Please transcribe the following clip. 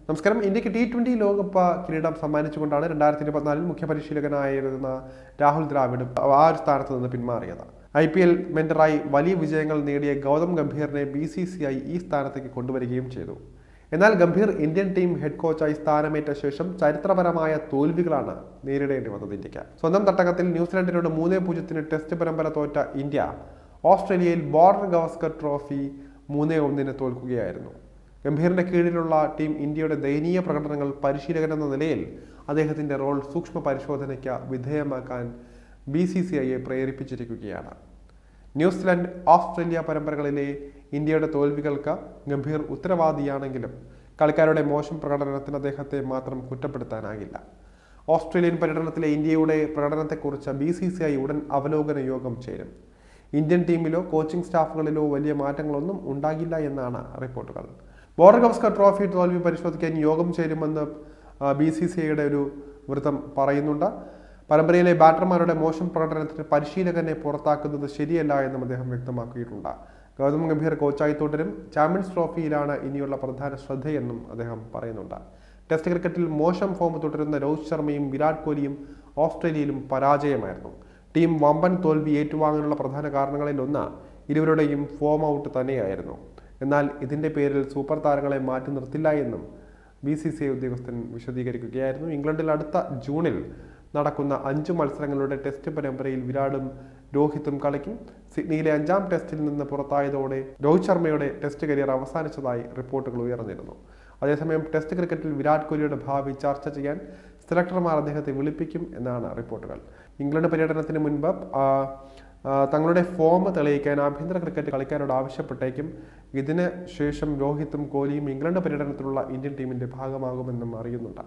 നമസ്കാരം. ഇന്ത്യക്ക് T20 ലോകകപ്പ് കിരീടം സമ്മാനിച്ചുകൊണ്ടാണ് 2024 മുഖ്യ പരിശീലകനായിരുന്ന രാഹുൽ ദ്രാവിഡ് ആ ഒരു സ്ഥാനത്ത് നിന്ന് പിന്മാറിയത്. IPL മെന്ററായി വലിയ വിജയങ്ങൾ നേടിയ ഗൗതം ഗംഭീറിനെ BCCI ഈ സ്ഥാനത്തേക്ക് കൊണ്ടുവരികയും ചെയ്തു. എന്നാൽ ഗംഭീർ ഇന്ത്യൻ ടീം ഹെഡ് കോച്ചായി സ്ഥാനമേറ്റ ശേഷം ചരിത്രപരമായ തോൽവികളാണ് നേരിടേണ്ടി വന്നത് ഇന്ത്യക്ക്. സ്വന്തം തട്ടകത്തിൽ ന്യൂസിലൻഡിനോട് 3-0 ടെസ്റ്റ് പരമ്പര തോറ്റ ഇന്ത്യ ഓസ്ട്രേലിയയിൽ ബോർഡർ ഗവാസ്കർ ട്രോഫി 3-1 തോൽക്കുകയായിരുന്നു. ഗംഭീറിന്റെ കീഴിലുള്ള ടീം ഇന്ത്യയുടെ ദയനീയ പ്രകടനങ്ങൾ പരിശീലകനെന്ന നിലയിൽ അദ്ദേഹത്തിന്റെ റോൾ സൂക്ഷ്മ പരിശോധനയ്ക്ക് വിധേയമാക്കാൻ BCCIയെ പ്രേരിപ്പിച്ചിരിക്കുകയാണ്. ന്യൂസിലൻഡ് ഓസ്ട്രേലിയ പരമ്പരകളിലെ ഇന്ത്യയുടെ തോൽവികൾക്ക് ഗംഭീർ ഉത്തരവാദിയാണെങ്കിലും കളിക്കാരുടെ മോശം പ്രകടനത്തിന് അദ്ദേഹത്തെ മാത്രം കുറ്റപ്പെടുത്താനാകില്ല. ഓസ്ട്രേലിയൻ പര്യടനത്തിലെ ഇന്ത്യയുടെ പ്രകടനത്തെക്കുറിച്ച് BCCI ഉടൻ അവലോകന യോഗം ചേരും. ഇന്ത്യൻ ടീമിലോ കോച്ചിംഗ് സ്റ്റാഫുകളിലോ വലിയ മാറ്റങ്ങളൊന്നും ഉണ്ടാകില്ല എന്നാണ് റിപ്പോർട്ടുകൾ. ബോർഡർ ഗവാസ്കർ ട്രോഫി തോൽവി പരിശോധിക്കാൻ യോഗം ചേരുമെന്ന് BCCIയുടെ ഒരു വൃത്തം പറയുന്നുണ്ട്. പരമ്പരയിലെ ബാറ്റർമാരുടെ മോശം പ്രകടനത്തിന് പരിശീലകനെ പുറത്താക്കുന്നത് ശരിയല്ല എന്നും അദ്ദേഹം വ്യക്തമാക്കിയിട്ടുണ്ട്. ഗൗതം ഗംഭീർ കോച്ചായി തുടരും. ചാമ്പ്യൻസ് ട്രോഫിയിലാണ് ഇനിയുള്ള പ്രധാന ശ്രദ്ധയെന്നും അദ്ദേഹം പറയുന്നുണ്ട്. ടെസ്റ്റ് ക്രിക്കറ്റിൽ മോശം ഫോം തുടരുന്ന രോഹിത് ശർമ്മയും വിരാട് കോഹ്ലിയും ഓസ്ട്രേലിയയിലും പരാജയമായിരുന്നു. ടീം വമ്പൻ തോൽവി ഏറ്റുവാങ്ങാനുള്ള പ്രധാന കാരണങ്ങളിലൊന്ന് ഇരുവരുടെയും ഫോം ഔട്ട് തന്നെയായിരുന്നു. എന്നാൽ ഇതിന്റെ പേരിൽ സൂപ്പർ താരങ്ങളെ മാറ്റി നിർത്തില്ല എന്നും BCCI ഉദ്യോഗസ്ഥൻ വിശദീകരിക്കുകയായിരുന്നു. ഇംഗ്ലണ്ടിൽ അടുത്ത ജൂണിൽ നടക്കുന്ന 5 മത്സരങ്ങളുടെ ടെസ്റ്റ് പരമ്പരയിൽ വിരാടും രോഹിത്തും കളിക്കും. സിഡ്നിയിലെ 5ാം ടെസ്റ്റിൽ നിന്ന് പുറത്തായതോടെ രോഹിത് ശർമ്മയുടെ ടെസ്റ്റ് കരിയർ അവസാനിച്ചതായി റിപ്പോർട്ടുകൾ ഉയർന്നിരുന്നു. അതേസമയം ടെസ്റ്റ് ക്രിക്കറ്റിൽ വിരാട് കോഹ്ലിയുടെ ഭാവി ചർച്ച ചെയ്യാൻ സെലക്ടർമാർ അദ്ദേഹത്തെ വിളിപ്പിക്കും എന്നാണ് റിപ്പോർട്ടുകൾ. ഇംഗ്ലണ്ട് പര്യടനത്തിന് മുൻപ് തങ്ങളുടെ ഫോം തെളിയിക്കാൻ ആഭ്യന്തര ക്രിക്കറ്റ് കളിക്കാരോട് ആവശ്യപ്പെട്ടേക്കും. ഇതിന് ശേഷം രോഹിത്തും കോഹ്ലിയും ഇംഗ്ലണ്ട് പര്യടനത്തിലുള്ള ഇന്ത്യൻ ടീമിന്റെ ഭാഗമാകുമെന്നും അറിയുന്നുണ്ട്.